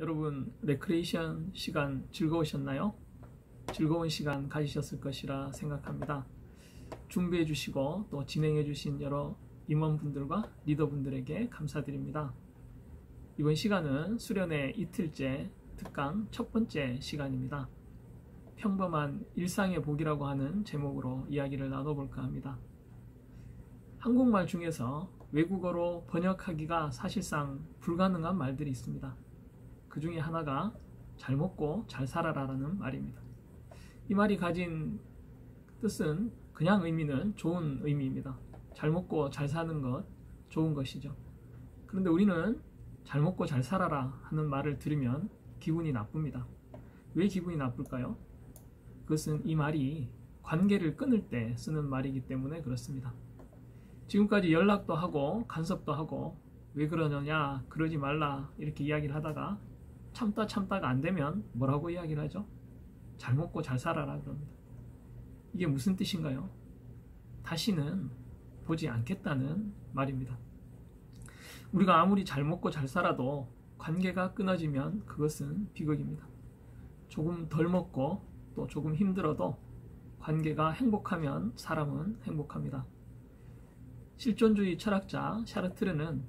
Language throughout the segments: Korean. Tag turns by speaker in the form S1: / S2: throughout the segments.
S1: 여러분 레크레이션 시간 즐거우셨나요? 즐거운 시간 가지셨을 것이라 생각합니다. 준비해 주시고 또 진행해 주신 여러 임원분들과 리더분들에게 감사드립니다. 이번 시간은 수련회 이틀째 특강 첫 번째 시간입니다. 평범한 일상의 복이라고 하는 제목으로 이야기를 나눠볼까 합니다. 한국말 중에서 외국어로 번역하기가 사실상 불가능한 말들이 있습니다. 그 중에 하나가 잘 먹고 잘 살아라 라는 말입니다. 이 말이 가진 뜻은 그냥 의미는 좋은 의미입니다. 잘 먹고 잘 사는 것 좋은 것이죠. 그런데 우리는 잘 먹고 잘 살아라 하는 말을 들으면 기분이 나쁩니다. 왜 기분이 나쁠까요? 그것은 이 말이 관계를 끊을 때 쓰는 말이기 때문에 그렇습니다. 지금까지 연락도 하고 간섭도 하고 왜 그러느냐 그러지 말라 이렇게 이야기를 하다가 참다가 안 되면 뭐라고 이야기를 하죠? 잘 먹고 잘 살아라 그럽니다. 이게 무슨 뜻인가요? 다시는 보지 않겠다는 말입니다. 우리가 아무리 잘 먹고 잘 살아도 관계가 끊어지면 그것은 비극입니다. 조금 덜 먹고 또 조금 힘들어도 관계가 행복하면 사람은 행복합니다. 실존주의 철학자 샤르트르는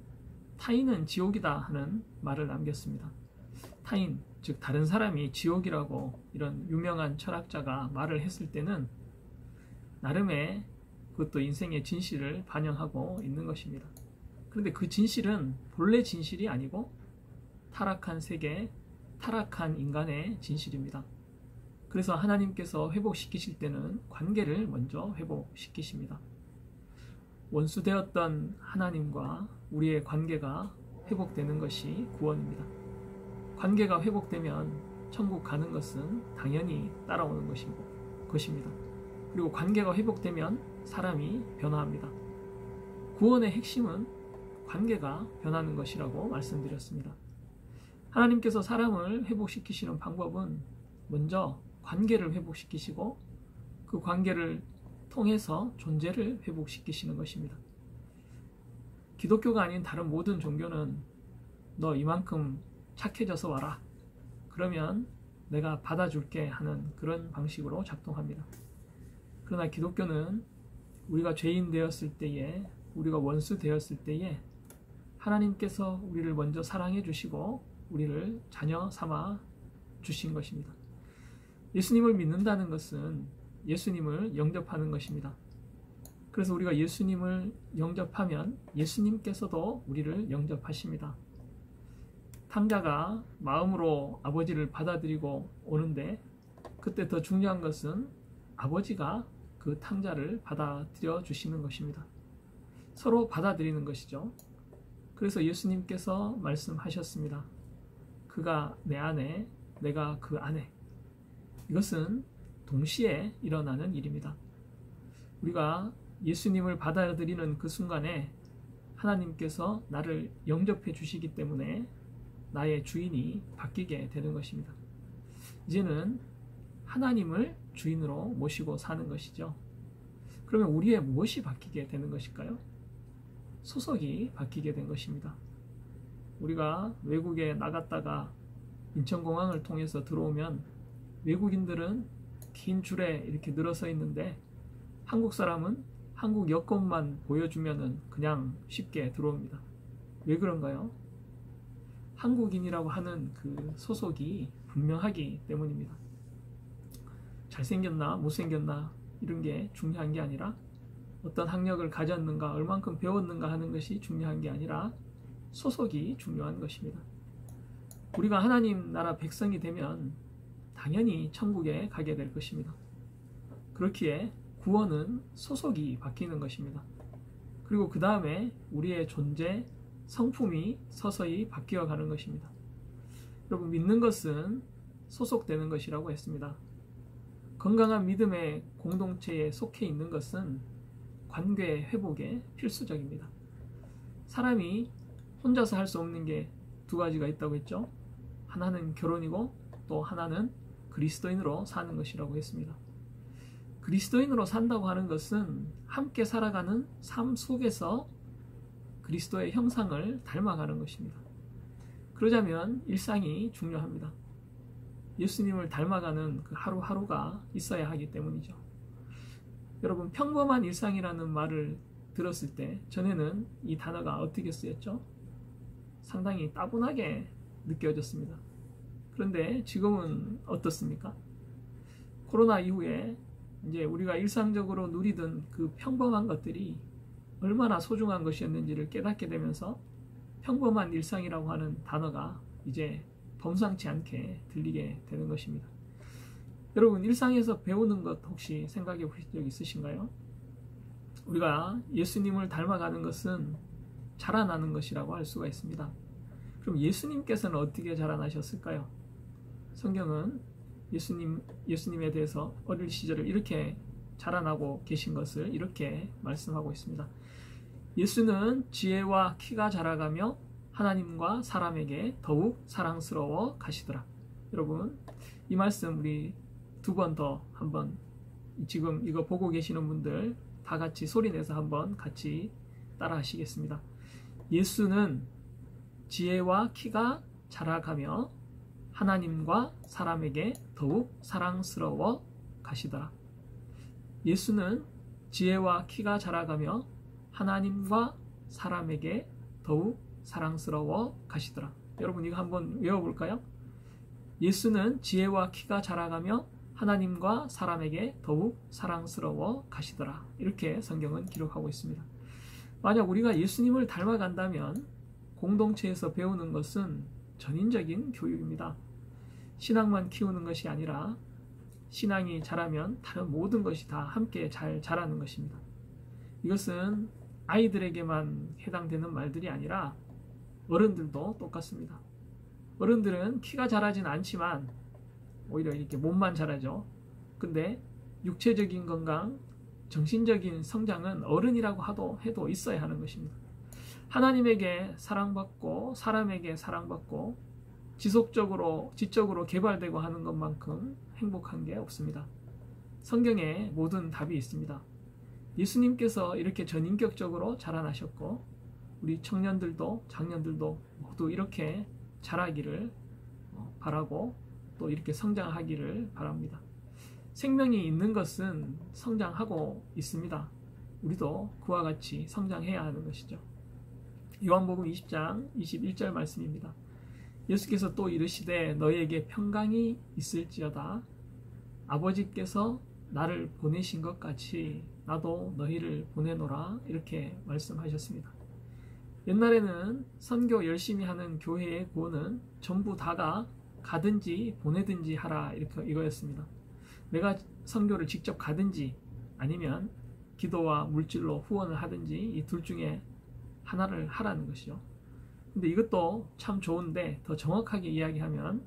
S1: 타인은 지옥이다 하는 말을 남겼습니다. 타인, 즉 다른 사람이 지옥이라고 이런 유명한 철학자가 말을 했을 때는 나름의 그것도 인생의 진실을 반영하고 있는 것입니다. 그런데 그 진실은 본래 진실이 아니고 타락한 세계, 타락한 인간의 진실입니다. 그래서 하나님께서 회복시키실 때는 관계를 먼저 회복시키십니다. 원수되었던 하나님과 우리의 관계가 회복되는 것이 구원입니다. 관계가 회복되면 천국 가는 것은 당연히 따라오는 것입니다. 그리고 관계가 회복되면 사람이 변화합니다. 구원의 핵심은 관계가 변하는 것이라고 말씀드렸습니다. 하나님께서 사람을 회복시키시는 방법은 먼저 관계를 회복시키시고 그 관계를 통해서 존재를 회복시키시는 것입니다. 기독교가 아닌 다른 모든 종교는 너 이만큼 착해져서 와라. 그러면 내가 받아줄게 하는 그런 방식으로 작동합니다. 그러나 기독교는 우리가 죄인 되었을 때에, 우리가 원수 되었을 때에 하나님께서 우리를 먼저 사랑해 주시고 우리를 자녀 삼아 주신 것입니다. 예수님을 믿는다는 것은 예수님을 영접하는 것입니다. 그래서 우리가 예수님을 영접하면 예수님께서도 우리를 영접하십니다. 탕자가 마음으로 아버지를 받아들이고 오는데 그때 더 중요한 것은 아버지가 그 탕자를 받아들여 주시는 것입니다. 서로 받아들이는 것이죠. 그래서 예수님께서 말씀하셨습니다. 그가 내 안에, 내가 그 안에. 이것은 동시에 일어나는 일입니다. 우리가 예수님을 받아들이는 그 순간에 하나님께서 나를 영접해 주시기 때문에 나의 주인이 바뀌게 되는 것입니다. 이제는 하나님을 주인으로 모시고 사는 것이죠. 그러면 우리의 무엇이 바뀌게 되는 것일까요? 소속이 바뀌게 된 것입니다. 우리가 외국에 나갔다가 인천공항을 통해서 들어오면 외국인들은 긴 줄에 이렇게 늘어서 있는데 한국 사람은 한국 여권만 보여주면 그냥 쉽게 들어옵니다. 왜 그런가요? 한국인이라고 하는 그 소속이 분명하기 때문입니다. 잘생겼나 못생겼나 이런 게 중요한 게 아니라 어떤 학력을 가졌는가 얼만큼 배웠는가 하는 것이 중요한 게 아니라 소속이 중요한 것입니다. 우리가 하나님 나라 백성이 되면 당연히 천국에 가게 될 것입니다. 그렇기에 구원은 소속이 바뀌는 것입니다. 그리고 그 다음에 우리의 존재, 성품이 서서히 바뀌어 가는 것입니다. 여러분, 믿는 것은 소속되는 것이라고 했습니다. 건강한 믿음의 공동체에 속해 있는 것은 관계 회복에 필수적입니다. 사람이 혼자서 할 수 없는 게 두 가지가 있다고 했죠. 하나는 결혼이고 또 하나는 그리스도인으로 사는 것이라고 했습니다. 그리스도인으로 산다고 하는 것은 함께 살아가는 삶 속에서 그리스도의 형상을 닮아가는 것입니다. 그러자면 일상이 중요합니다. 예수님을 닮아가는 그 하루하루가 있어야 하기 때문이죠. 여러분, 평범한 일상이라는 말을 들었을 때 전에는 이 단어가 어떻게 쓰였죠? 상당히 따분하게 느껴졌습니다. 그런데 지금은 어떻습니까? 코로나 이후에 이제 우리가 일상적으로 누리던 그 평범한 것들이 얼마나 소중한 것이었는지를 깨닫게 되면서 평범한 일상이라고 하는 단어가 이제 범상치 않게 들리게 되는 것입니다. 여러분, 일상에서 배우는 것 혹시 생각해 보신 적 있으신가요? 우리가 예수님을 닮아가는 것은 자라나는 것이라고 할 수가 있습니다. 그럼 예수님께서는 어떻게 자라나셨을까요? 성경은 예수님에 대해서 어릴 시절을 이렇게 자라나고 계신 것을 이렇게 말씀하고 있습니다. 예수는 지혜와 키가 자라가며 하나님과 사람에게 더욱 사랑스러워 가시더라. 여러분, 이 말씀 우리 두 번 더 한번, 지금 이거 보고 계시는 분들 다 같이 소리내서 한번 같이 따라 하시겠습니다. 예수는 지혜와 키가 자라가며 하나님과 사람에게 더욱 사랑스러워 가시더라. 예수는 지혜와 키가 자라가며 하나님과 사람에게 더욱 사랑스러워 가시더라. 여러분, 이거 한번 외워볼까요? 예수는 지혜와 키가 자라가며 하나님과 사람에게 더욱 사랑스러워 가시더라. 이렇게 성경은 기록하고 있습니다. 만약 우리가 예수님을 닮아간다면 공동체에서 배우는 것은 전인적인 교육입니다. 신앙만 키우는 것이 아니라 신앙이 자라면 다른 모든 것이 다 함께 잘 자라는 것입니다. 이것은 아이들에게만 해당되는 말들이 아니라 어른들도 똑같습니다. 어른들은 키가 자라진 않지만 오히려 이렇게 몸만 자라죠. 근데 육체적인 건강, 정신적인 성장은 어른이라고 해도 있어야 하는 것입니다. 하나님에게 사랑받고 사람에게 사랑받고 지적으로 개발되고 하는 것만큼 행복한 게 없습니다. 성경에 모든 답이 있습니다. 예수님께서 이렇게 전인격적으로 자라나셨고 우리 청년들도 장년들도 모두 이렇게 자라기를 바라고 또 이렇게 성장하기를 바랍니다. 생명이 있는 것은 성장하고 있습니다. 우리도 그와 같이 성장해야 하는 것이죠. 요한복음 20장 21절 말씀입니다. 예수께서 또 이르시되 너희에게 평강이 있을지어다. 아버지께서 나를 보내신 것 같이 나도 너희를 보내노라. 이렇게 말씀하셨습니다. 옛날에는 선교 열심히 하는 교회의 구호는 전부 다가 가든지 보내든지 하라, 이거였습니다. 내가 선교를 직접 가든지 아니면 기도와 물질로 후원을 하든지 이 둘 중에 하나를 하라는 것이죠. 근데 이것도 참 좋은데 더 정확하게 이야기하면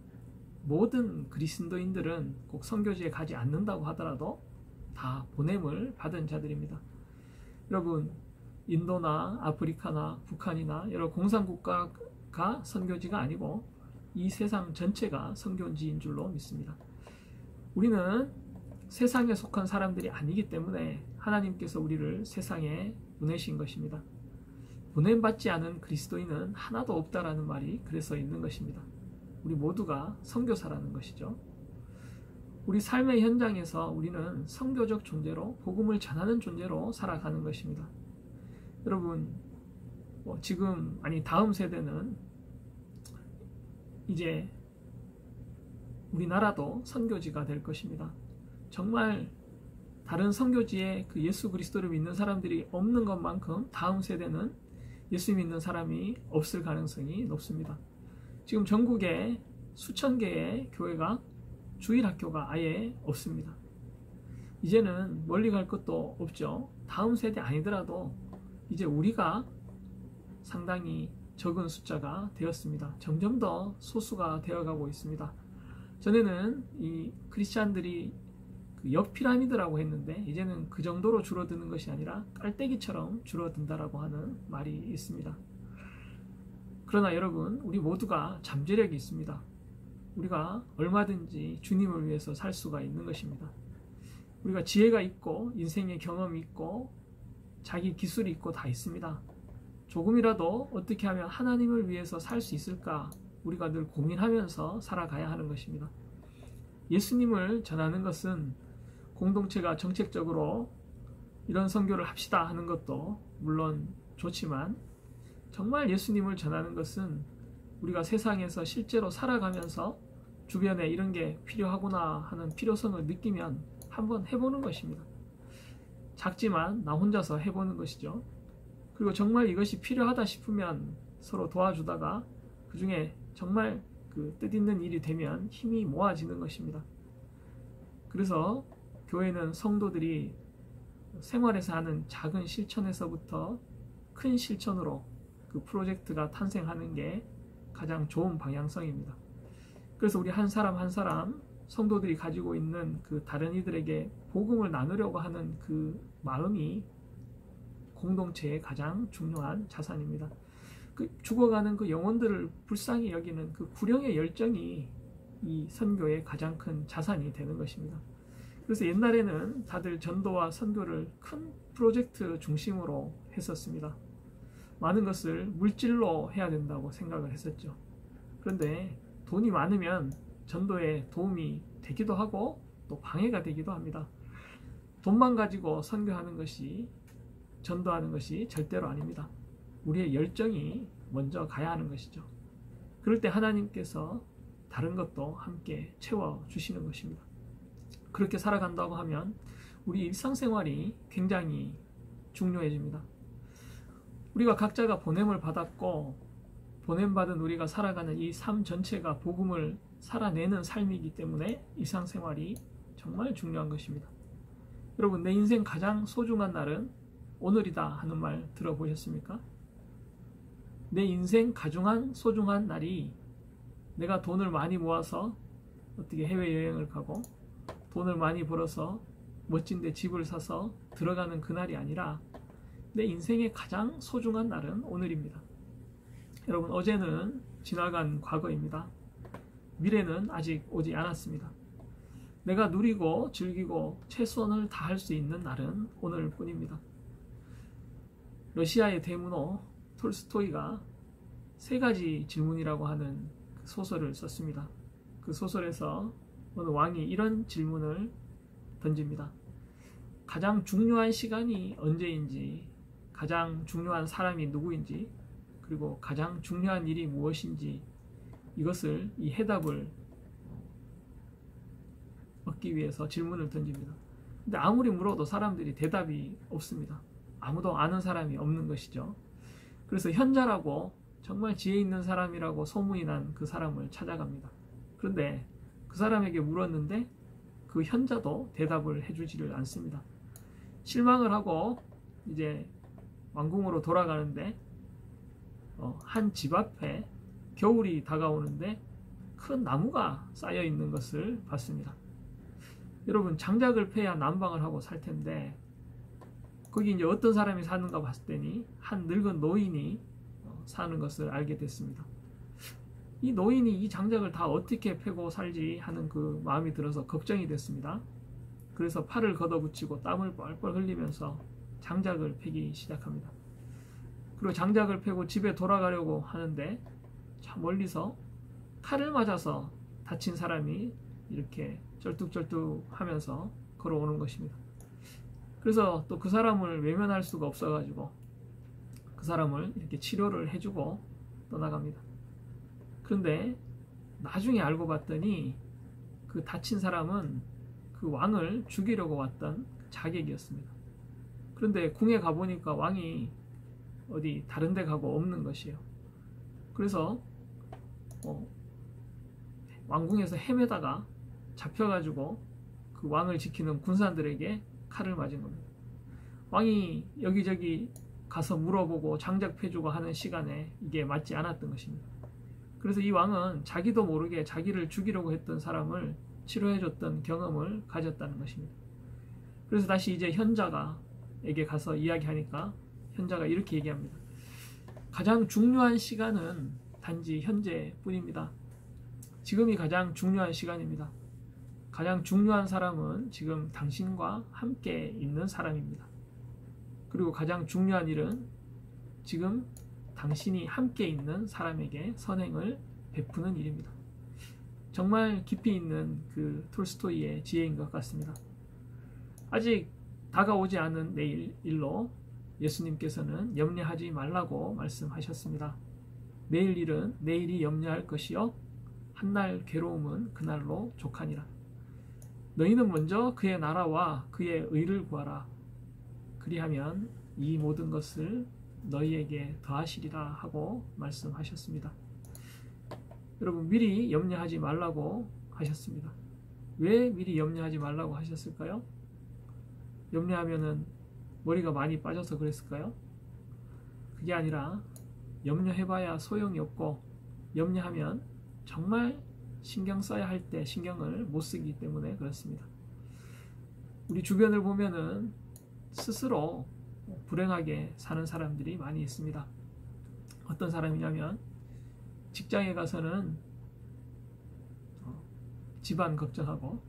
S1: 모든 그리스도인들은 꼭 선교지에 가지 않는다고 하더라도 다 보냄을 받은 자들입니다. 여러분, 인도나 아프리카나 북한이나 여러 공산국가가 선교지가 아니고 이 세상 전체가 선교지인 줄로 믿습니다. 우리는 세상에 속한 사람들이 아니기 때문에 하나님께서 우리를 세상에 보내신 것입니다. 보냄받지 않은 그리스도인은 하나도 없다라는 말이 그래서 있는 것입니다. 우리 모두가 선교사라는 것이죠. 우리 삶의 현장에서 우리는 선교적 존재로 복음을 전하는 존재로 살아가는 것입니다. 여러분, 다음 세대는 이제 우리나라도 선교지가 될 것입니다. 정말 다른 선교지에 그 예수 그리스도를 믿는 사람들이 없는 것만큼 다음 세대는 예수 믿는 사람이 없을 가능성이 높습니다. 지금 전국에 수천 개의 교회가 주일학교가 아예 없습니다. 이제는 멀리 갈 것도 없죠. 다음 세대 아니더라도 이제 우리가 상당히 적은 숫자가 되었습니다. 점점 더 소수가 되어가고 있습니다. 전에는 이 크리스찬들이 그 역피라미드라고 했는데 이제는 그 정도로 줄어드는 것이 아니라 깔때기처럼 줄어든다라고 하는 말이 있습니다. 그러나 여러분, 우리 모두가 잠재력이 있습니다. 우리가 얼마든지 주님을 위해서 살 수가 있는 것입니다. 우리가 지혜가 있고 인생의 경험이 있고 자기 기술이 있고 다 있습니다. 조금이라도 어떻게 하면 하나님을 위해서 살 수 있을까 우리가 늘 고민하면서 살아가야 하는 것입니다. 예수님을 전하는 것은 공동체가 정책적으로 이런 선교를 합시다 하는 것도 물론 좋지만, 정말 예수님을 전하는 것은 우리가 세상에서 실제로 살아가면서 주변에 이런 게 필요하구나 하는 필요성을 느끼면 한번 해보는 것입니다. 작지만 나 혼자서 해보는 것이죠. 그리고 정말 이것이 필요하다 싶으면 서로 도와주다가 그 중에 정말 그 뜻있는 일이 되면 힘이 모아지는 것입니다. 그래서 교회는 성도들이 생활에서 하는 작은 실천에서부터 큰 실천으로 그 프로젝트가 탄생하는 게 가장 좋은 방향성입니다. 그래서 우리 한 사람 한 사람 성도들이 가지고 있는 그 다른 이들에게 복음을 나누려고 하는 그 마음이 공동체의 가장 중요한 자산입니다. 그 죽어가는 그 영혼들을 불쌍히 여기는 그 구령의 열정이 이 선교의 가장 큰 자산이 되는 것입니다. 그래서 옛날에는 다들 전도와 선교를 큰 프로젝트 중심으로 했었습니다. 많은 것을 물질로 해야 된다고 생각을 했었죠. 그런데 돈이 많으면 전도에 도움이 되기도 하고 또 방해가 되기도 합니다. 돈만 가지고 선교하는 것이, 전도하는 것이 절대로 아닙니다. 우리의 열정이 먼저 가야 하는 것이죠. 그럴 때 하나님께서 다른 것도 함께 채워주시는 것입니다. 그렇게 살아간다고 하면 우리 일상생활이 굉장히 중요해집니다. 우리가 각자가 보냄을 받았고 보냄받은 우리가 살아가는 이 삶 전체가 복음을 살아내는 삶이기 때문에 일상생활이 정말 중요한 것입니다. 여러분, 내 인생 가장 소중한 날은 오늘이다 하는 말 들어보셨습니까? 내 인생 가장 소중한 날이 내가 돈을 많이 모아서 어떻게 해외여행을 가고 돈을 많이 벌어서 멋진 데 집을 사서 들어가는 그날이 아니라 내 인생의 가장 소중한 날은 오늘입니다. 여러분, 어제는 지나간 과거입니다. 미래는 아직 오지 않았습니다. 내가 누리고 즐기고 최선을 다할 수 있는 날은 오늘 뿐입니다. 러시아의 대문호 톨스토이가 세 가지 질문이라고 하는 소설을 썼습니다. 그 소설에서 어느 왕이 이런 질문을 던집니다. 가장 중요한 시간이 언제인지, 가장 중요한 사람이 누구인지, 그리고 가장 중요한 일이 무엇인지, 이것을, 이 해답을 얻기 위해서 질문을 던집니다. 근데 아무리 물어도 사람들이 대답이 없습니다. 아무도 아는 사람이 없는 것이죠. 그래서 현자라고, 정말 지혜 있는 사람이라고 소문이 난 그 사람을 찾아갑니다. 그런데 그 사람에게 물었는데 그 현자도 대답을 해주지를 않습니다. 실망을 하고 이제 왕궁으로 돌아가는데 한 집 앞에 겨울이 다가오는데 큰 나무가 쌓여 있는 것을 봤습니다. 여러분, 장작을 패야 난방을 하고 살 텐데 거기 이제 어떤 사람이 사는가 봤을 때니 한 늙은 노인이 사는 것을 알게 됐습니다. 이 노인이 이 장작을 다 어떻게 패고 살지 하는 그 마음이 들어서 걱정이 됐습니다. 그래서 팔을 걷어붙이고 땀을 뻘뻘 흘리면서 장작을 패기 시작합니다. 그리고 장작을 패고 집에 돌아가려고 하는데 저 멀리서 칼을 맞아서 다친 사람이 이렇게 쩔뚝쩔뚝 하면서 걸어오는 것입니다. 그래서 또 그 사람을 외면할 수가 없어가지고 그 사람을 이렇게 치료를 해주고 떠나갑니다. 그런데 나중에 알고 봤더니 그 다친 사람은 그 왕을 죽이려고 왔던 자객이었습니다. 그런데 궁에 가보니까 왕이 어디 다른 데 가고 없는 것이에요. 그래서 왕궁에서 헤매다가 잡혀가지고 그 왕을 지키는 군사들에게 칼을 맞은 겁니다. 왕이 여기저기 가서 물어보고 장작 패주고 하는 시간에 이게 맞지 않았던 것입니다. 그래서 이 왕은 자기도 모르게 자기를 죽이려고 했던 사람을 치료해줬던 경험을 가졌다는 것입니다. 그래서 다시 이제 현자에게 가서 이야기하니까 현자가 이렇게 얘기합니다. 가장 중요한 시간은 단지 현재뿐입니다. 지금이 가장 중요한 시간입니다. 가장 중요한 사람은 지금 당신과 함께 있는 사람입니다. 그리고 가장 중요한 일은 지금 당신이 함께 있는 사람에게 선행을 베푸는 일입니다. 정말 깊이 있는 그 톨스토이의 지혜인 것 같습니다. 아직 다가오지 않은 내일 일로 예수님께서는 염려하지 말라고 말씀하셨습니다. 내일 일은 내일이 염려할 것이요 한날 괴로움은 그날로 족하니라. 너희는 먼저 그의 나라와 그의 의를 구하라. 그리하면 이 모든 것을 너희에게 더하시리라 하고 말씀하셨습니다. 여러분, 미리 염려하지 말라고 하셨습니다. 왜 미리 염려하지 말라고 하셨을까요? 염려하면은 머리가 많이 빠져서 그랬을까요? 그게 아니라 염려해봐야 소용이 없고 염려하면 정말 신경 써야 할 때 신경을 못 쓰기 때문에 그렇습니다. 우리 주변을 보면은 스스로 불행하게 사는 사람들이 많이 있습니다. 어떤 사람이냐면 직장에 가서는 집안 걱정하고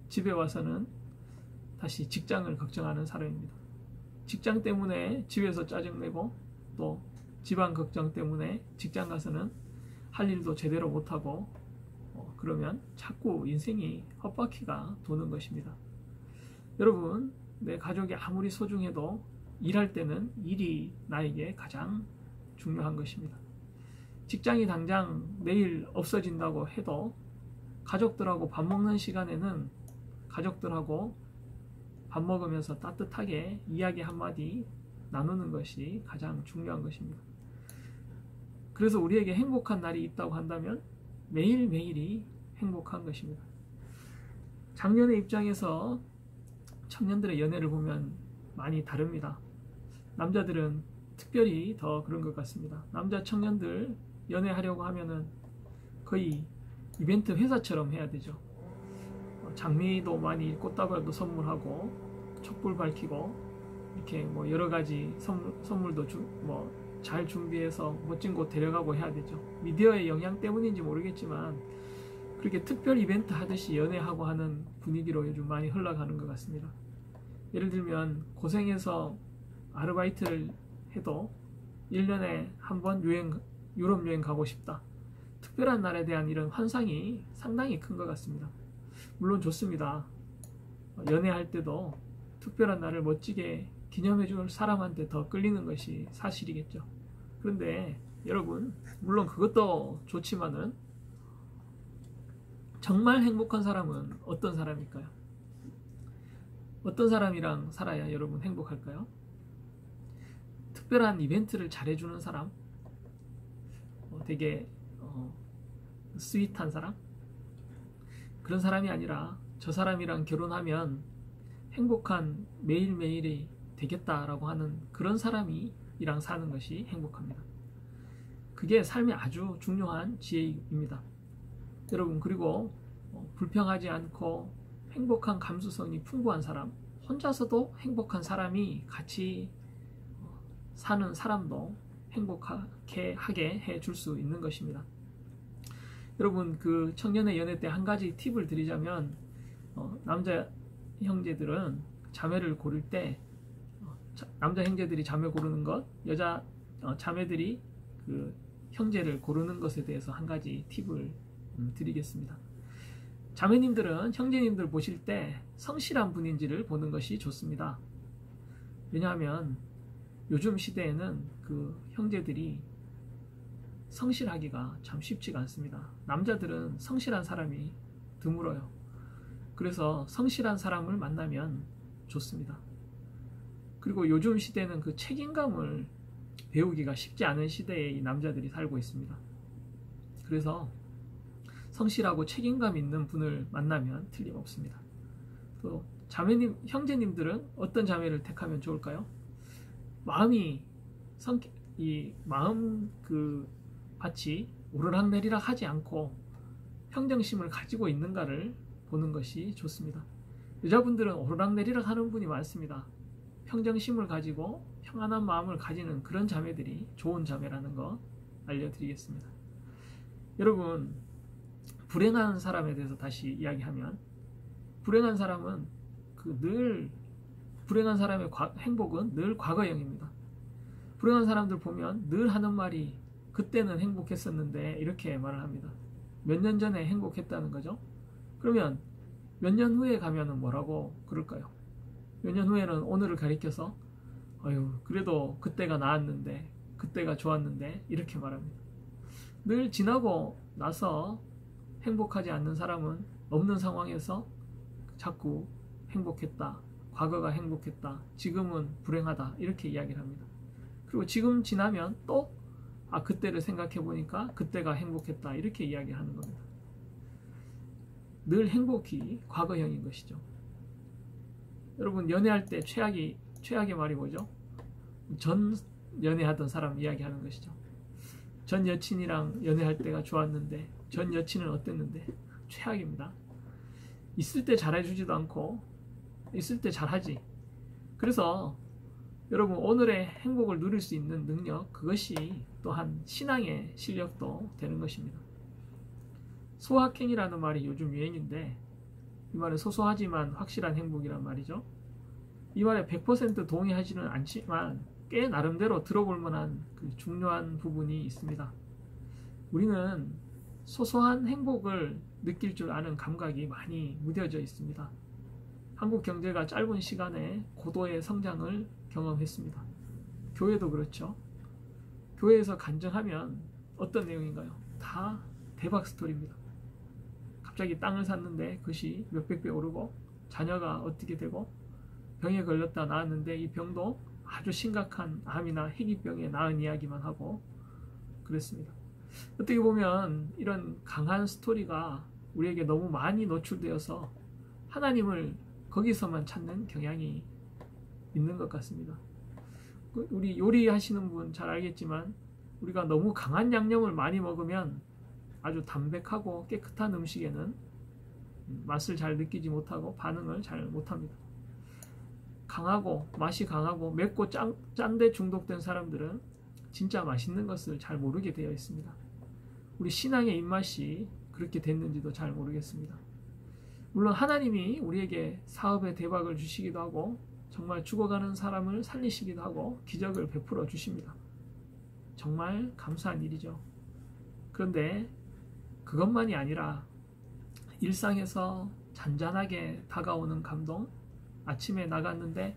S1: 집에 와서는 다시 직장을 걱정하는 사람입니다. 직장 때문에 집에서 짜증내고 또 집안 걱정 때문에 직장 가서는 할 일도 제대로 못하고 그러면 자꾸 인생이 헛바퀴가 도는 것입니다. 여러분, 내 가족이 아무리 소중해도 일할 때는 일이 나에게 가장 중요한 것입니다. 직장이 당장 내일 없어진다고 해도 가족들하고 밥 먹는 시간에는 가족들하고 밥 먹으면서 따뜻하게 이야기 한마디 나누는 것이 가장 중요한 것입니다. 그래서 우리에게 행복한 날이 있다고 한다면 매일매일이 행복한 것입니다. 장년의 입장에서 청년들의 연애를 보면 많이 다릅니다. 남자들은 특별히 더 그런 것 같습니다. 남자 청년들 연애하려고 하면은 거의 이벤트 회사처럼 해야 되죠. 장미도 많이 꽃다발도 선물하고 촛불 밝히고 이렇게 뭐 여러 가지 선물도 잘 준비해서 멋진 곳 데려가고 해야 되죠. 미디어의 영향 때문인지 모르겠지만 그렇게 특별 이벤트 하듯이 연애하고 하는 분위기로 요즘 많이 흘러가는 것 같습니다. 예를 들면 고생해서 아르바이트를 해도 1년에 한 번 유럽 여행 가고 싶다. 특별한 날에 대한 이런 환상이 상당히 큰 것 같습니다. 물론 좋습니다. 연애할 때도 특별한 날을 멋지게 기념해줄 사람한테 더 끌리는 것이 사실이겠죠. 그런데 여러분, 물론 그것도 좋지만은 정말 행복한 사람은 어떤 사람일까요? 어떤 사람이랑 살아야 여러분 행복할까요? 특별한 이벤트를 잘해주는 사람? 되게 스윗한 사람? 그런 사람이 아니라 저 사람이랑 결혼하면 행복한 매일매일이 되겠다라고 하는 그런 사람이랑 사는 것이 행복합니다. 그게 삶의 아주 중요한 지혜입니다. 여러분, 그리고 불평하지 않고 행복한 감수성이 풍부한 사람, 혼자서도 행복한 사람이 같이 사는 사람도 행복하게 하게 해줄 수 있는 것입니다. 여러분, 그 청년의 연애 때 한 가지 팁을 드리자면 남자 형제들은 자매를 고를 때 남자 형제들이 자매 고르는 것, 여자 자매들이 그 형제를 고르는 것에 대해서 한 가지 팁을 드리겠습니다. 자매님들은 형제님들 보실 때 성실한 분인지를 보는 것이 좋습니다. 왜냐하면 요즘 시대에는 그 형제들이 성실하기가 참 쉽지가 않습니다. 남자들은 성실한 사람이 드물어요. 그래서 성실한 사람을 만나면 좋습니다. 그리고 요즘 시대는 그 책임감을 배우기가 쉽지 않은 시대에 이 남자들이 살고 있습니다. 그래서 성실하고 책임감 있는 분을 만나면 틀림없습니다. 또 자매님, 형제님들은 어떤 자매를 택하면 좋을까요? 마음 그 밭이 오르락내리락 하지 않고 평정심을 가지고 있는가를 보는 것이 좋습니다. 여자분들은 오르락내리락 하는 분이 많습니다. 평정심을 가지고 평안한 마음을 가지는 그런 자매들이 좋은 자매라는 거 알려드리겠습니다. 여러분, 불행한 사람에 대해서 다시 이야기하면 불행한 사람은 불행한 사람의 행복은 늘 과거형입니다. 불행한 사람들 보면 늘 하는 말이 그때는 행복했었는데 이렇게 말을 합니다. 몇 년 전에 행복했다는 거죠. 그러면 몇 년 후에 가면은 뭐라고 그럴까요? 몇 년 후에는 오늘을 가리켜서 어휴 그래도 그때가 나았는데 그때가 좋았는데 이렇게 말합니다. 늘 지나고 나서 행복하지 않는 사람은 없는 상황에서 자꾸 행복했다, 과거가 행복했다, 지금은 불행하다 이렇게 이야기를 합니다. 그리고 지금 지나면 또 그때를 생각해 보니까 그때가 행복했다 이렇게 이야기하는 겁니다. 늘 행복이 과거형인 것이죠. 여러분 연애할 때 최악의 말이 뭐죠? 전 연애하던 사람 이야기하는 것이죠. 전 여친이랑 연애할 때가 좋았는데 전 여친은 어땠는데 최악입니다. 있을 때 잘해주지도 않고 있을 때 잘하지. 그래서 여러분 오늘의 행복을 누릴 수 있는 능력, 그것이 또한 신앙의 실력도 되는 것입니다. 소확행이라는 말이 요즘 유행인데 이 말은 소소하지만 확실한 행복이란 말이죠. 이 말에 100% 동의하지는 않지만 꽤 나름대로 들어볼 만한 그 중요한 부분이 있습니다. 우리는 소소한 행복을 느낄 줄 아는 감각이 많이 무뎌져 있습니다. 한국 경제가 짧은 시간에 고도의 성장을 경험했습니다. 교회도 그렇죠. 교회에서 간증하면 어떤 내용인가요? 다 대박 스토리입니다. 갑자기 땅을 샀는데 그것이 몇백 배 오르고 자녀가 어떻게 되고 병에 걸렸다 나았는데 이 병도 아주 심각한 암이나 희귀병에 나은 이야기만 하고 그랬습니다. 어떻게 보면 이런 강한 스토리가 우리에게 너무 많이 노출되어서 하나님을 거기서만 찾는 경향이 있는 것 같습니다. 우리 요리하시는 분 잘 알겠지만 우리가 너무 강한 양념을 많이 먹으면 아주 담백하고 깨끗한 음식에는 맛을 잘 느끼지 못하고 반응을 잘 못합니다. 강하고 맛이 강하고 맵고 짠데 중독된 사람들은 진짜 맛있는 것을 잘 모르게 되어 있습니다. 우리 신앙의 입맛이 그렇게 됐는지도 잘 모르겠습니다. 물론 하나님이 우리에게 사업의 대박을 주시기도 하고 정말 죽어가는 사람을 살리시기도 하고 기적을 베풀어 주십니다. 정말 감사한 일이죠. 그런데 그것만이 아니라 일상에서 잔잔하게 다가오는 감동, 아침에 나갔는데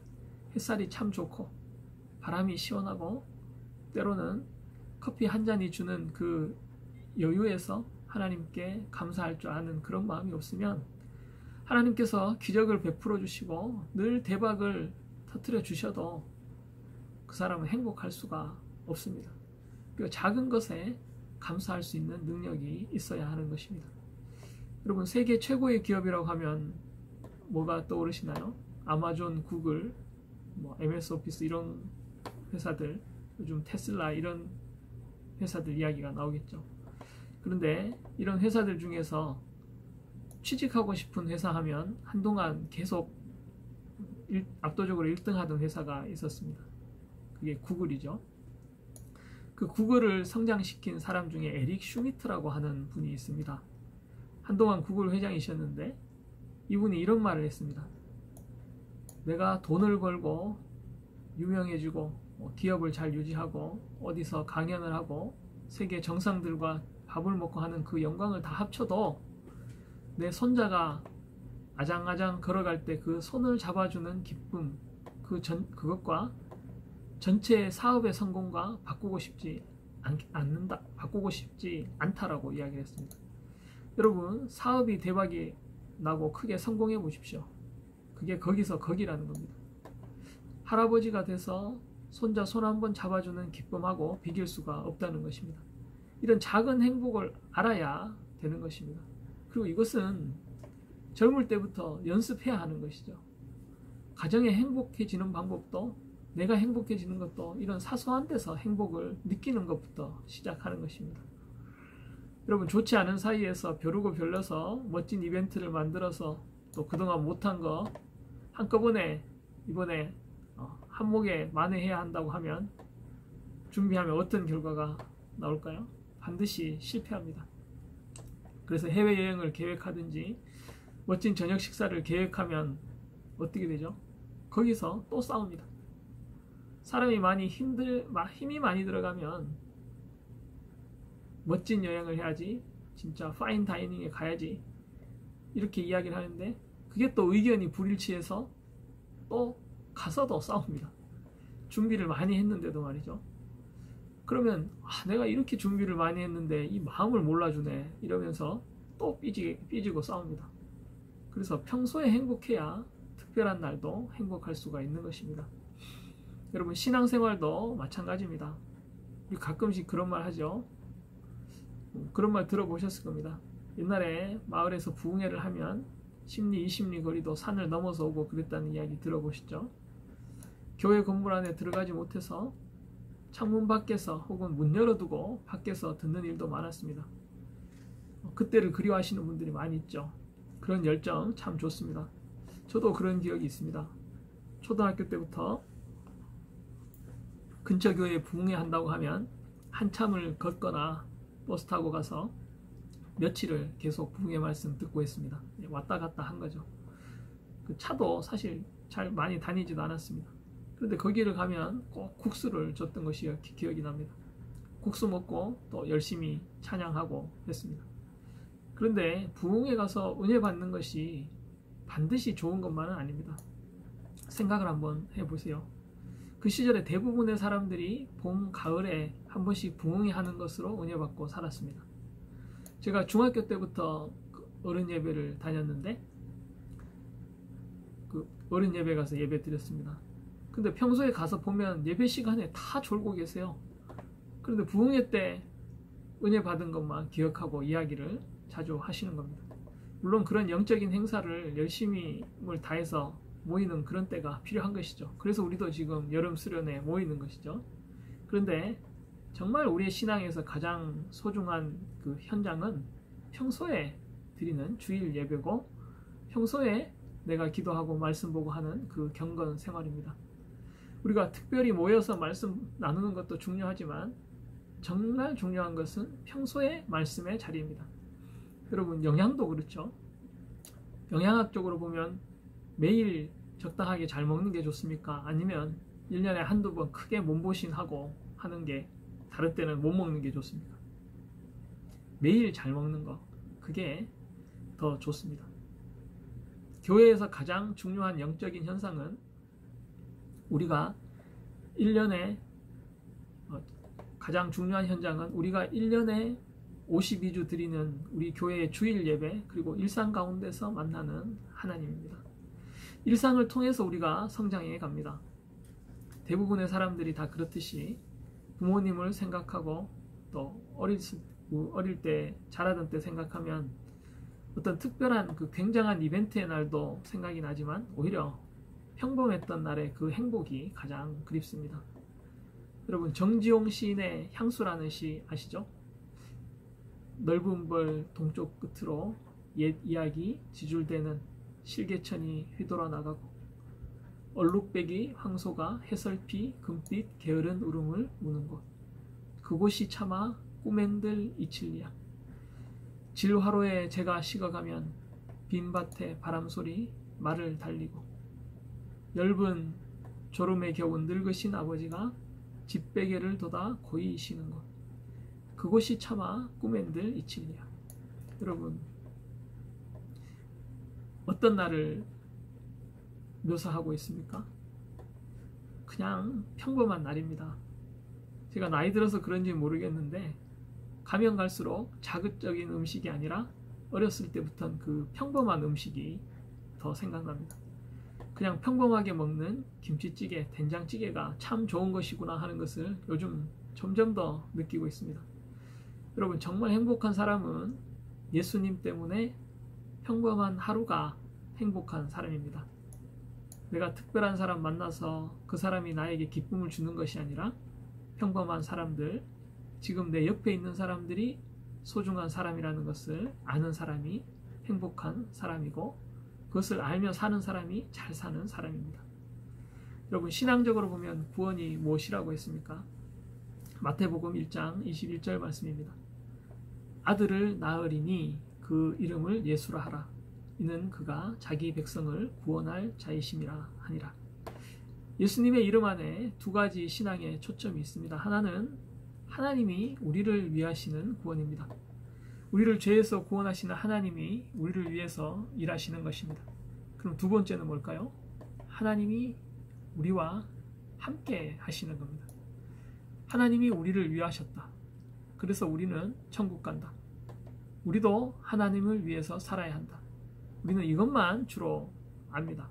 S1: 햇살이 참 좋고 바람이 시원하고 때로는 커피 한 잔이 주는 그 여유에서 하나님께 감사할 줄 아는 그런 마음이 없으면 하나님께서 기적을 베풀어 주시고 늘 대박을 터뜨려 주셔도 그 사람은 행복할 수가 없습니다. 그 작은 것에 감사할 수 있는 능력이 있어야 하는 것입니다. 여러분 세계 최고의 기업이라고 하면 뭐가 떠오르시나요? 아마존, 구글, MS 오피스 이런 회사들, 요즘 테슬라 이런 회사들 이야기가 나오겠죠. 그런데 이런 회사들 중에서 취직하고 싶은 회사 하면 한동안 계속 압도적으로 1등 하던 회사가 있었습니다. 그게 구글이죠. 그 구글을 성장시킨 사람 중에 에릭 슈미트라고 하는 분이 있습니다. 한동안 구글 회장이셨는데 이분이 이런 말을 했습니다. 내가 돈을 벌고 유명해지고 기업을 잘 유지하고 어디서 강연을 하고 세계 정상들과 밥을 먹고 하는 그 영광을 다 합쳐도 내 손자가 아장아장 걸어갈 때 그 손을 잡아주는 기쁨, 그것과 전체 사업의 성공과 바꾸고 싶지 않다라고 이야기를 했습니다. 여러분 사업이 대박이 나고 크게 성공해 보십시오. 그게 거기서 거기라는 겁니다. 할아버지가 돼서 손자 손 한번 잡아주는 기쁨하고 비길 수가 없다는 것입니다. 이런 작은 행복을 알아야 되는 것입니다. 그리고 이것은 젊을 때부터 연습해야 하는 것이죠. 가정에 행복해지는 방법도 내가 행복해지는 것도 이런 사소한 데서 행복을 느끼는 것부터 시작하는 것입니다. 여러분 좋지 않은 사이에서 벼르고 별려서 멋진 이벤트를 만들어서 또 그동안 못한 거 한꺼번에 이번에 한몫에 만회해야 한다고 하면 준비하면 어떤 결과가 나올까요? 반드시 실패합니다. 그래서 해외여행을 계획하든지 멋진 저녁 식사를 계획하면 어떻게 되죠? 거기서 또 싸웁니다. 사람이 힘이 많이 들어가면 멋진 여행을 해야지, 진짜 파인 다이닝에 가야지, 이렇게 이야기를 하는데 그게 또 의견이 불일치해서 또 가서도 싸웁니다. 준비를 많이 했는데도 말이죠. 그러면 내가 이렇게 준비를 많이 했는데 이 마음을 몰라주네 이러면서 또 삐지고 싸웁니다. 그래서 평소에 행복해야 특별한 날도 행복할 수가 있는 것입니다. 여러분, 신앙생활도 마찬가지입니다. 우리 가끔씩 그런 말 하죠. 그런 말 들어보셨을 겁니다. 옛날에 마을에서 부흥회를 하면 10리 20리 거리도 산을 넘어서 오고 그랬다는 이야기 들어보셨죠? 교회 건물 안에 들어가지 못해서 창문 밖에서 혹은 문 열어두고 밖에서 듣는 일도 많았습니다. 그때를 그리워하시는 분들이 많이 있죠. 그런 열정 참 좋습니다. 저도 그런 기억이 있습니다. 초등학교 때부터 근처 교회에 부흥회 한다고 하면 한참을 걷거나 버스 타고 가서 며칠을 계속 부흥회 말씀 듣고 했습니다. 왔다 갔다 한 거죠. 그 차도 사실 잘 많이 다니지도 않았습니다. 그런데 거기를 가면 꼭 국수를 줬던 것이 기억이 납니다. 국수 먹고 또 열심히 찬양하고 했습니다. 그런데 부흥회 가서 은혜 받는 것이 반드시 좋은 것만은 아닙니다. 생각을 한번 해보세요. 그 시절에 대부분의 사람들이 봄, 가을에 한 번씩 부흥회 하는 것으로 은혜 받고 살았습니다. 제가 중학교 때부터 어른 예배를 다녔는데 그 어른 예배 가서 예배 드렸습니다. 근데 평소에 가서 보면 예배 시간에 다 졸고 계세요. 그런데 부흥회 때 은혜 받은 것만 기억하고 이야기를 자주 하시는 겁니다. 물론 그런 영적인 행사를 열심히 다해서 모이는 그런 때가 필요한 것이죠. 그래서 우리도 지금 여름 수련회 모이는 것이죠. 그런데 정말 우리의 신앙에서 가장 소중한 그 현장은 평소에 드리는 주일 예배고, 평소에 내가 기도하고 말씀 보고 하는 그 경건 생활입니다. 우리가 특별히 모여서 말씀 나누는 것도 중요하지만 정말 중요한 것은 평소에 말씀의 자리입니다. 여러분, 영양도 그렇죠. 영양학적으로 보면 매일 적당하게 잘 먹는 게 좋습니까? 아니면 1년에 한두 번 크게 몸보신하고 하는 게, 다른 때는 못 먹는 게 좋습니까? 매일 잘 먹는 거, 그게 더 좋습니다. 교회에서 가장 중요한 영적인 현상은 우리가 1년에 가장 중요한 현장은 우리가 1년에 52주 드리는 우리 교회의 주일 예배, 그리고 일상 가운데서 만나는 하나님입니다. 일상을 통해서 우리가 성장해 갑니다. 대부분의 사람들이 다 그렇듯이 부모님을 생각하고 또 어릴 때 자라던 때 생각하면 어떤 특별한 그 굉장한 이벤트의 날도 생각이 나지만 오히려 평범했던 날의 그 행복이 가장 그립습니다. 여러분, 정지용 시인의 향수라는 시 아시죠? 넓은 벌 동쪽 끝으로 옛 이야기 지줄대는 실개천이 휘돌아 나가고, 얼룩배기 황소가 해설피 금빛 게으른 울음을 우는 곳, 그곳이 차마 꿈엔들 이칠리야. 질화로에 제가 식어가면 빈밭에 바람소리 말을 달리고, 엷은 졸음에 겨운 늙으신 아버지가 집베개를 돋아 고이 쉬는 곳, 그곳이 차마 꿈엔들 이칠리야. 여러분, 어떤 날을 묘사하고 있습니까? 그냥 평범한 날입니다. 제가 나이 들어서 그런지 모르겠는데 가면 갈수록 자극적인 음식이 아니라 어렸을 때부터는 그 평범한 음식이 더 생각납니다. 그냥 평범하게 먹는 김치찌개, 된장찌개가 참 좋은 것이구나 하는 것을 요즘 점점 더 느끼고 있습니다. 여러분, 정말 행복한 사람은 예수님 때문에 평범한 하루가 행복한 사람입니다. 내가 특별한 사람 만나서 그 사람이 나에게 기쁨을 주는 것이 아니라 평범한 사람들, 지금 내 옆에 있는 사람들이 소중한 사람이라는 것을 아는 사람이 행복한 사람이고, 그것을 알며 사는 사람이 잘 사는 사람입니다. 여러분, 신앙적으로 보면 구원이 무엇이라고 했습니까? 마태복음 1장 21절 말씀입니다. 아들을 낳으리니 그 이름을 예수라 하라. 이는 그가 자기 백성을 구원할 자이심이라 하니라. 예수님의 이름 안에 두 가지 신앙의 초점이 있습니다. 하나는 하나님이 우리를 위하시는 구원입니다. 우리를 죄에서 구원하시는 하나님이 우리를 위해서 일하시는 것입니다. 그럼 두 번째는 뭘까요? 하나님이 우리와 함께 하시는 겁니다. 하나님이 우리를 위하셨다. 그래서 우리는 천국 간다. 우리도 하나님을 위해서 살아야 한다. 우리는 이것만 주로 압니다.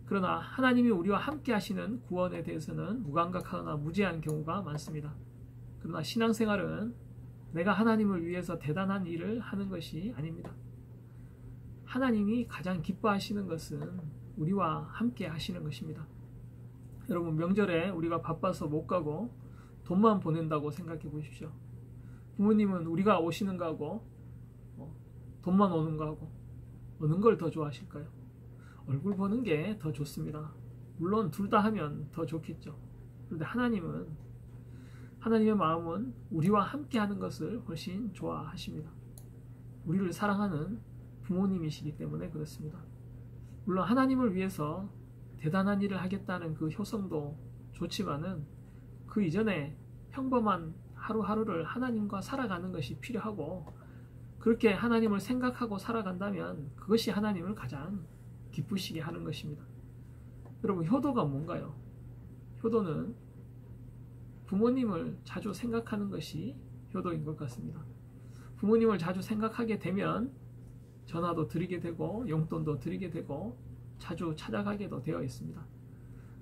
S1: 그러나 하나님이 우리와 함께 하시는 구원에 대해서는 무감각하거나 무지한 경우가 많습니다. 그러나 신앙생활은 내가 하나님을 위해서 대단한 일을 하는 것이 아닙니다. 하나님이 가장 기뻐하시는 것은 우리와 함께 하시는 것입니다. 여러분, 명절에 우리가 바빠서 못 가고 돈만 보낸다고 생각해 보십시오. 부모님은 우리가 오시는 거하고 돈만 오는 거하고 어느 걸 더 좋아하실까요? 얼굴 보는 게 더 좋습니다. 물론 둘 다 하면 더 좋겠죠. 그런데 하나님의 마음은 우리와 함께 하는 것을 훨씬 좋아하십니다. 우리를 사랑하는 부모님이시기 때문에 그렇습니다. 물론 하나님을 위해서 대단한 일을 하겠다는 그 효성도 좋지만은 그 이전에 평범한 하루하루를 하나님과 살아가는 것이 필요하고, 그렇게 하나님을 생각하고 살아간다면 그것이 하나님을 가장 기쁘시게 하는 것입니다. 여러분, 효도가 뭔가요? 효도는 부모님을 자주 생각하는 것이 효도인 것 같습니다. 부모님을 자주 생각하게 되면 전화도 드리게 되고 용돈도 드리게 되고 자주 찾아가게도 되어 있습니다.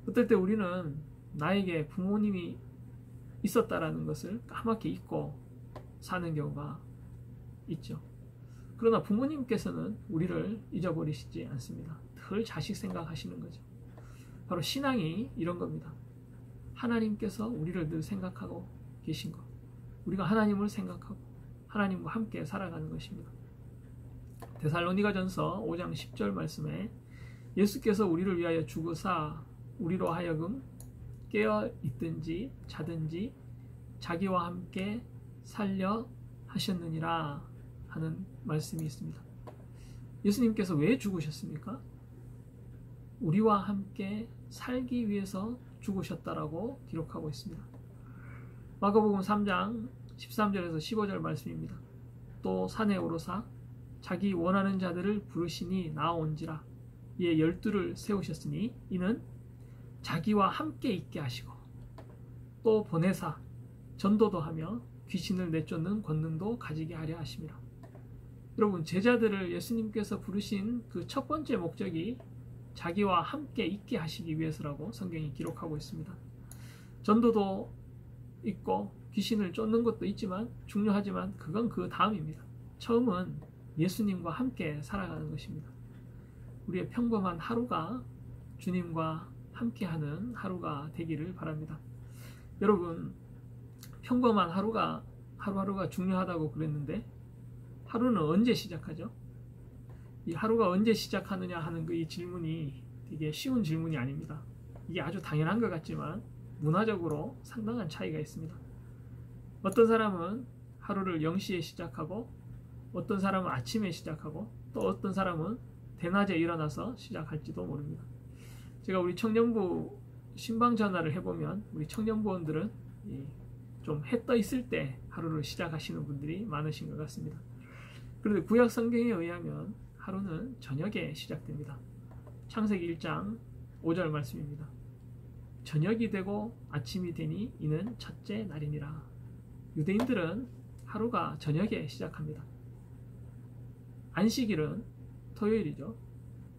S1: 어떨 때 우리는 나에게 부모님이 있었다라는 것을 까맣게 잊고 사는 경우가 있죠. 그러나 부모님께서는 우리를 잊어버리시지 않습니다. 늘 자식 생각하시는 거죠. 바로 신앙이 이런 겁니다. 하나님께서 우리를 늘 생각하고 계신 것, 우리가 하나님을 생각하고 하나님과 함께 살아가는 것입니다. 데살로니가전서 5장 10절 말씀에 예수께서 우리를 위하여 죽으사 우리로 하여금 깨어 있든지 자든지 자기와 함께 살려 하셨느니라 하는 말씀이 있습니다. 예수님께서 왜 죽으셨습니까? 우리와 함께 살기 위해서 죽으셨다라고 기록하고 있습니다. 마가복음 3장 13절에서 15절 말씀입니다. 또 산에 오르사 자기 원하는 자들을 부르시니 나아온지라. 이에 12를 세우셨으니 이는 자기와 함께 있게 하시고 또 보내사 전도도 하며 귀신을 내쫓는 권능도 가지게 하려 하심이라. 여러분, 제자들을 예수님께서 부르신 그 첫 번째 목적이 자기와 함께 있게 하시기 위해서라고 성경이 기록하고 있습니다. 전도도 있고 귀신을 쫓는 것도 있지만 중요하지만 그건 그 다음입니다. 처음은 예수님과 함께 살아가는 것입니다. 우리의 평범한 하루가 주님과 함께하는 하루가 되기를 바랍니다. 여러분, 평범한 하루하루가 중요하다고 그랬는데 하루는 언제 시작하죠? 이 하루가 언제 시작하느냐 하는 그 이 질문이 되게 쉬운 질문이 아닙니다. 이게 아주 당연한 것 같지만 문화적으로 상당한 차이가 있습니다. 어떤 사람은 하루를 0시에 시작하고 어떤 사람은 아침에 시작하고 또 어떤 사람은 대낮에 일어나서 시작할지도 모릅니다. 제가 우리 청년부 신방 전화를 해보면 우리 청년부원들은 좀 해 떠 있을 때 하루를 시작하시는 분들이 많으신 것 같습니다. 그런데 구약 성경에 의하면 하루는 저녁에 시작됩니다. 창세기 1장 5절 말씀입니다. 저녁이 되고 아침이 되니 이는 첫째 날이니라. 유대인들은 하루가 저녁에 시작합니다. 안식일은 토요일이죠.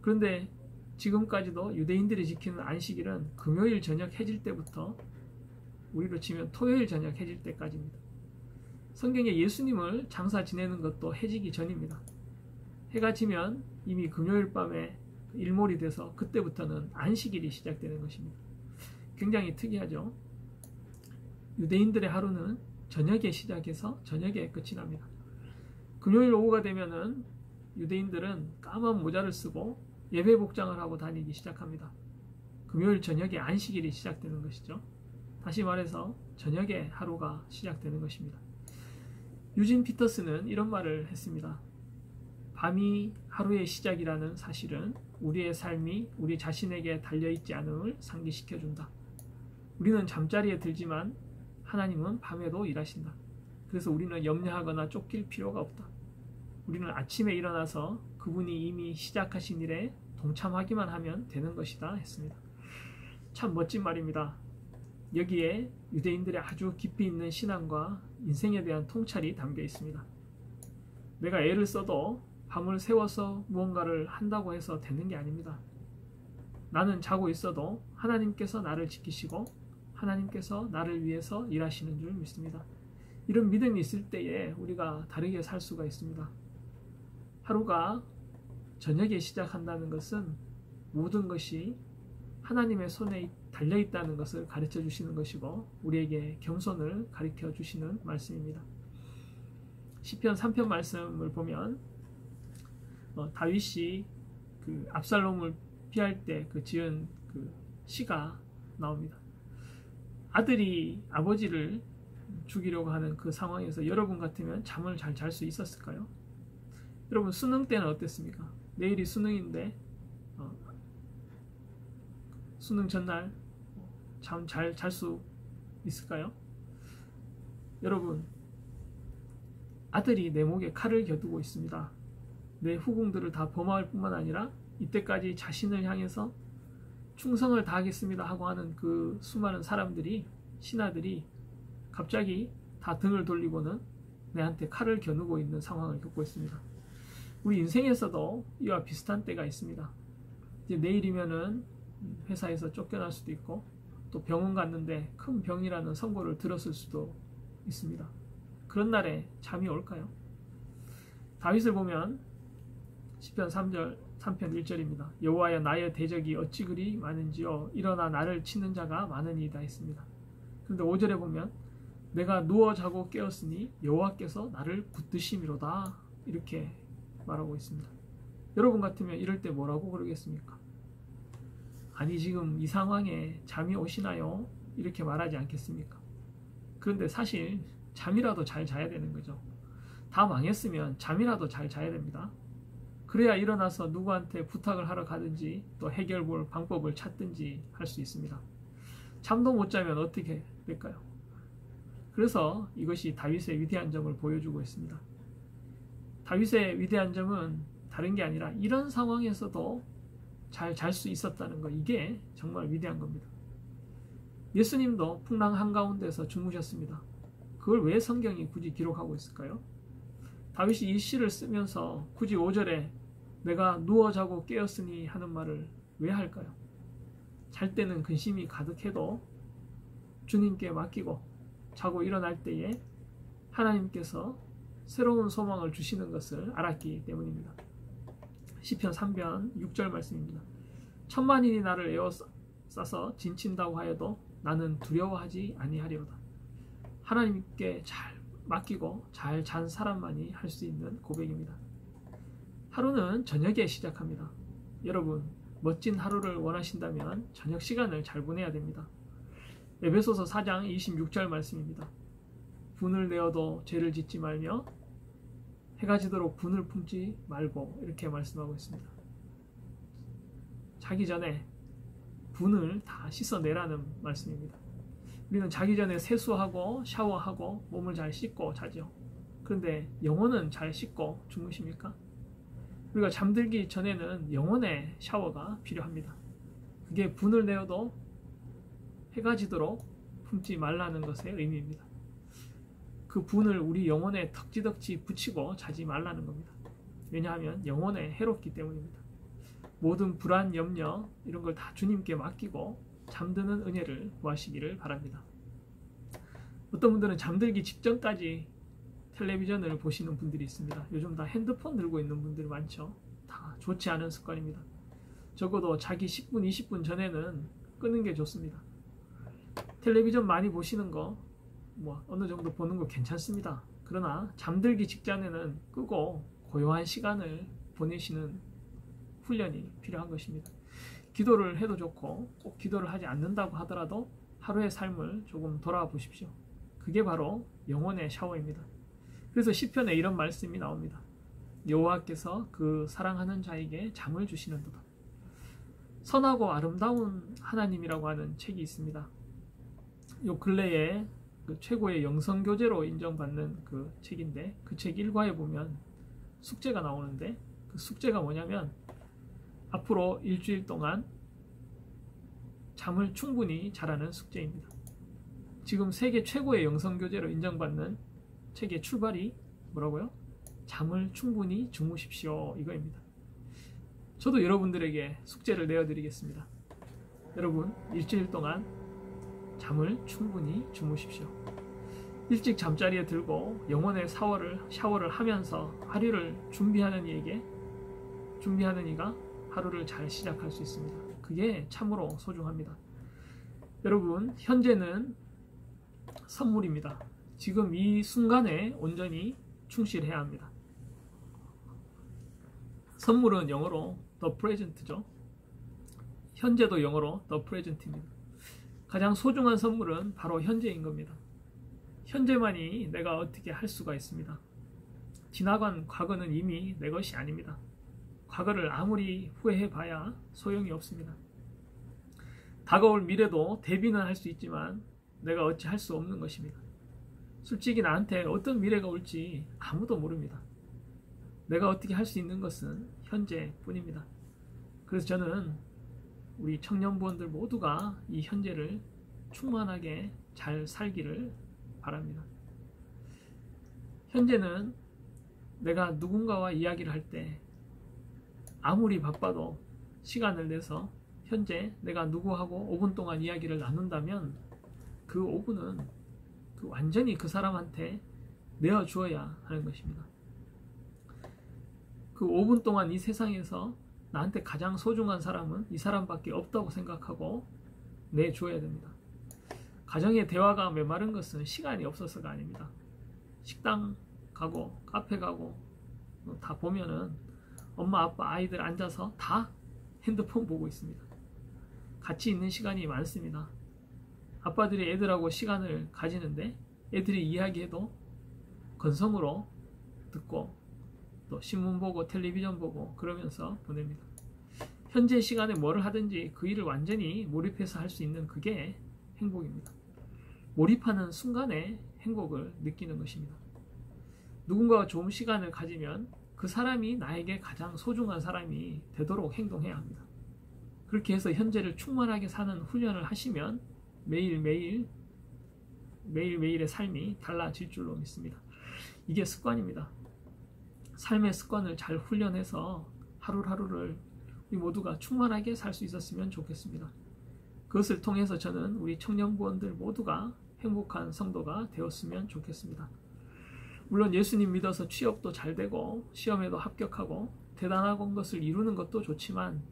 S1: 그런데 지금까지도 유대인들이 지키는 안식일은 금요일 저녁 해질 때부터 우리로 치면 토요일 저녁 해질 때까지입니다. 성경에 예수님을 장사 지내는 것도 해지기 전입니다. 해가 지면 이미 금요일 밤에 일몰이 돼서 그때부터는 안식일이 시작되는 것입니다. 굉장히 특이하죠. 유대인들의 하루는 저녁에 시작해서 저녁에 끝이 납니다. 금요일 오후가 되면은 유대인들은 까만 모자를 쓰고 예배 복장을 하고 다니기 시작합니다. 금요일 저녁에 안식일이 시작되는 것이죠. 다시 말해서 저녁에 하루가 시작되는 것입니다. 유진 피터스는 이런 말을 했습니다. 밤이 하루의 시작이라는 사실은 우리의 삶이 우리 자신에게 달려있지 않음을 상기시켜준다. 우리는 잠자리에 들지만 하나님은 밤에도 일하신다. 그래서 우리는 염려하거나 쫓길 필요가 없다. 우리는 아침에 일어나서 그분이 이미 시작하신 일에 동참하기만 하면 되는 것이다 했습니다. 참 멋진 말입니다. 여기에 유대인들의 아주 깊이 있는 신앙과 인생에 대한 통찰이 담겨 있습니다. 내가 애를 써도 밤을 새워서 무언가를 한다고 해서 되는 게 아닙니다. 나는 자고 있어도 하나님께서 나를 지키시고 하나님께서 나를 위해서 일하시는 줄 믿습니다. 이런 믿음이 있을 때에 우리가 다르게 살 수가 있습니다. 하루가 저녁에 시작한다는 것은 모든 것이 하나님의 손에 달려있다는 것을 가르쳐 주시는 것이고 우리에게 겸손을 가르쳐 주시는 말씀입니다. 시편 3편 말씀을 보면 다윗이 그 압살롬을 피할 때 그 지은 그 시가 나옵니다. 아들이 아버지를 죽이려고 하는 그 상황에서 여러분 같으면 잠을 잘 잘 수 있었을까요? 여러분 수능 때는 어땠습니까? 내일이 수능인데 수능 전날 잠 잘 잘 수 있을까요? 여러분 아들이 내 목에 칼을 겨두고 있습니다. 내 후궁들을 다 범할 뿐만 아니라 이때까지 자신을 향해서 충성을 다하겠습니다 하고 하는 그 수많은 사람들이 신하들이 갑자기 다 등을 돌리고는 내한테 칼을 겨누고 있는 상황을 겪고 있습니다. 우리 인생에서도 이와 비슷한 때가 있습니다. 이제 내일이면은 회사에서 쫓겨날 수도 있고 또 병원 갔는데 큰 병이라는 선고를 들었을 수도 있습니다. 그런 날에 잠이 올까요? 다윗을 보면 시편 3편 1절입니다. 여호와여 나의 대적이 어찌 그리 많은지요 일어나 나를 치는 자가 많으니이다 했습니다. 그런데 5절에 보면 내가 누워 자고 깨었으니 여호와께서 나를 붙드심이로다 이렇게 말하고 있습니다. 여러분 같으면 이럴 때 뭐라고 그러겠습니까? 아니 지금 이 상황에 잠이 오시나요? 이렇게 말하지 않겠습니까? 그런데 사실 잠이라도 잘 자야 되는 거죠. 다 망했으면 잠이라도 잘 자야 됩니다. 그래야 일어나서 누구한테 부탁을 하러 가든지 또 해결볼 방법을 찾든지 할 수 있습니다. 잠도 못 자면 어떻게 될까요? 그래서 이것이 다윗의 위대한 점을 보여주고 있습니다. 다윗의 위대한 점은 다른 게 아니라 이런 상황에서도 잘 잘 수 있었다는 것, 이게 정말 위대한 겁니다. 예수님도 풍랑 한가운데서 주무셨습니다. 그걸 왜 성경이 굳이 기록하고 있을까요? 다윗이 이 시를 쓰면서 굳이 5절에 내가 누워 자고 깨었으니 하는 말을 왜 할까요? 잘 때는 근심이 가득해도 주님께 맡기고 자고 일어날 때에 하나님께서 새로운 소망을 주시는 것을 알았기 때문입니다. 시편 3편 6절 말씀입니다. 천만인이 나를 에워싸서 진친다고 하여도 나는 두려워하지 아니하리로다. 하나님께 잘 맡기고 잘 잔 사람만이 할 수 있는 고백입니다. 하루는 저녁에 시작합니다. 여러분 멋진 하루를 원하신다면 저녁 시간을 잘 보내야 됩니다. 에베소서 4장 26절 말씀입니다. 분을 내어도 죄를 짓지 말며 해가 지도록 분을 품지 말고 이렇게 말씀하고 있습니다. 자기 전에 분을 다 씻어내라는 말씀입니다. 우리는 자기 전에 세수하고 샤워하고 몸을 잘 씻고 자죠. 그런데 영혼은 잘 씻고 주무십니까? 우리가 잠들기 전에는 영혼의 샤워가 필요합니다. 그게 분을 내어도 해가 지도록 품지 말라는 것의 의미입니다. 그 분을 우리 영혼에 덕지덕지 붙이고 자지 말라는 겁니다. 왜냐하면 영혼에 해롭기 때문입니다. 모든 불안, 염려 이런 걸 다 주님께 맡기고 잠드는 은혜를 구하시기를 바랍니다. 어떤 분들은 잠들기 직전까지 텔레비전을 보시는 분들이 있습니다. 요즘 다 핸드폰 들고 있는 분들이 많죠. 다 좋지 않은 습관입니다. 적어도 자기 10분, 20분 전에는 끄는 게 좋습니다. 텔레비전 많이 보시는 거 어느 정도 보는 거 괜찮습니다. 그러나 잠들기 직전에는 끄고 고요한 시간을 보내시는 훈련이 필요한 것입니다. 기도를 해도 좋고 꼭 기도를 하지 않는다고 하더라도 하루의 삶을 조금 돌아보십시오. 그게 바로 영혼의 샤워입니다. 그래서 시편에 이런 말씀이 나옵니다. 여호와께서 그 사랑하는 자에게 잠을 주시는도다. 선하고 아름다운 하나님이라고 하는 책이 있습니다. 요 근래에 그 최고의 영성교재로 인정받는 그 책인데, 그 책 1과에 보면 숙제가 나오는데, 그 숙제가 뭐냐면 앞으로 일주일 동안 잠을 충분히 자라는 숙제입니다. 지금 세계 최고의 영성교재로 인정받는 책의 출발이 뭐라고요? 잠을 충분히 주무십시오, 이거입니다. 저도 여러분들에게 숙제를 내어드리겠습니다. 여러분, 일주일 동안 잠을 충분히 주무십시오. 일찍 잠자리에 들고 영혼의 샤워를 하면서 하루를 준비하는 이가 하루를 잘 시작할 수 있습니다. 그게 참으로 소중합니다. 여러분, 현재는 선물입니다. 지금 이 순간에 온전히 충실해야 합니다. 선물은 영어로 the present죠. 현재도 영어로 the present입니다. 가장 소중한 선물은 바로 현재인 겁니다. 현재만이 내가 어떻게 할 수가 있습니다. 지나간 과거는 이미 내 것이 아닙니다. 과거를 아무리 후회해봐야 소용이 없습니다. 다가올 미래도 대비는 할 수 있지만 내가 어찌 할 수 없는 것입니다. 솔직히 나한테 어떤 미래가 올지 아무도 모릅니다. 내가 어떻게 할 수 있는 것은 현재뿐입니다. 그래서 저는 우리 청년부원들 모두가 이 현재를 충만하게 잘 살기를 바랍니다. 현재는 내가 누군가와 이야기를 할 때 아무리 바빠도 시간을 내서 현재 내가 누구하고 5분 동안 이야기를 나눈다면 그 5분은 완전히 그 사람한테 내어주어야 하는 것입니다. 그 5분 동안 이 세상에서 나한테 가장 소중한 사람은 이 사람밖에 없다고 생각하고 내주어야 됩니다. 가정의 대화가 메마른 것은 시간이 없어서가 아닙니다. 식당 가고 카페 가고 다 보면은 엄마 아빠 아이들 앉아서 다 핸드폰 보고 있습니다. 같이 있는 시간이 많습니다. 아빠들이 애들하고 시간을 가지는데 애들이 이야기해도 건성으로 듣고 또 신문 보고 텔레비전 보고 그러면서 보냅니다. 현재 시간에 뭐를 하든지 그 일을 완전히 몰입해서 할 수 있는 그게 행복입니다. 몰입하는 순간에 행복을 느끼는 것입니다. 누군가가 좋은 시간을 가지면 그 사람이 나에게 가장 소중한 사람이 되도록 행동해야 합니다. 그렇게 해서 현재를 충만하게 사는 훈련을 하시면 매일매일의 삶이 달라질 줄로 믿습니다. 이게 습관입니다. 삶의 습관을 잘 훈련해서 하루하루를 우리 모두가 충만하게 살 수 있었으면 좋겠습니다. 그것을 통해서 저는 우리 청년부원들 모두가 행복한 성도가 되었으면 좋겠습니다. 물론 예수님 믿어서 취업도 잘 되고 시험에도 합격하고 대단한 것을 이루는 것도 좋지만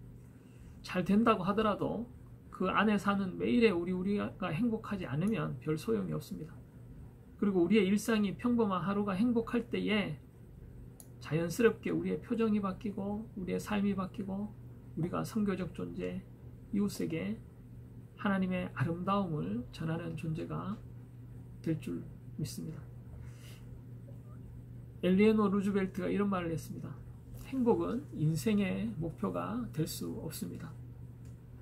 S1: 잘 된다고 하더라도 그 안에 사는 매일의 우리가 행복하지 않으면 별 소용이 없습니다. 그리고 우리의 일상이 평범한 하루가 행복할 때에 자연스럽게 우리의 표정이 바뀌고 우리의 삶이 바뀌고 우리가 선교적 존재, 이웃에게 하나님의 아름다움을 전하는 존재가 될 줄 믿습니다. 엘리에노 루즈벨트가 이런 말을 했습니다. 행복은 인생의 목표가 될 수 없습니다.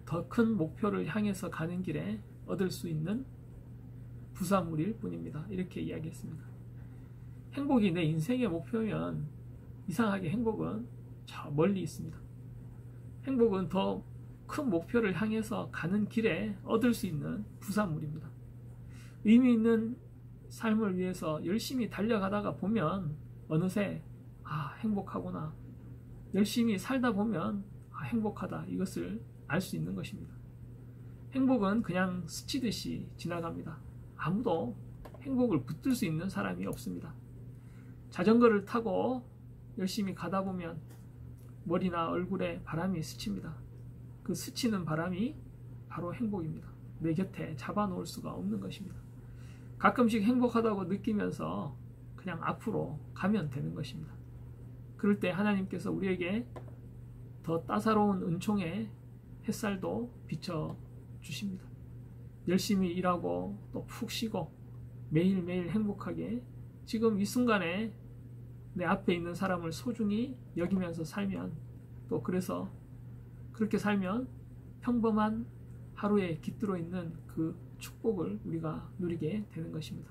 S1: 더 큰 목표를 향해서 가는 길에 얻을 수 있는 부산물일 뿐입니다. 이렇게 이야기했습니다. 행복이 내 인생의 목표면 이상하게 행복은 저 멀리 있습니다. 행복은 더 큰 목표를 향해서 가는 길에 얻을 수 있는 부산물입니다. 의미 있는 삶을 위해서 열심히 달려가다가 보면 어느새 행복하구나. 열심히 살다 보면 행복하다. 이것을 알 수 있는 것입니다. 행복은 그냥 스치듯이 지나갑니다. 아무도 행복을 붙들 수 있는 사람이 없습니다. 자전거를 타고 열심히 가다 보면 머리나 얼굴에 바람이 스칩니다. 그 스치는 바람이 바로 행복입니다. 내 곁에 잡아놓을 수가 없는 것입니다. 가끔씩 행복하다고 느끼면서 그냥 앞으로 가면 되는 것입니다. 그럴 때 하나님께서 우리에게 더 따사로운 은총의 햇살도 비춰주십니다. 열심히 일하고 또 푹 쉬고 매일매일 행복하게 지금 이 순간에 내 앞에 있는 사람을 소중히 여기면서 살면 또 그래서 그렇게 살면 평범한 하루에 깃들어 있는 그 축복을 우리가 누리게 되는 것입니다.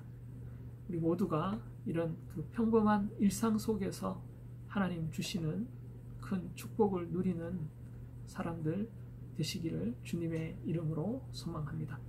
S1: 우리 모두가 이런 그 평범한 일상 속에서 하나님 주시는 큰 축복을 누리는 사람들 되시기를 주님의 이름으로 소망합니다.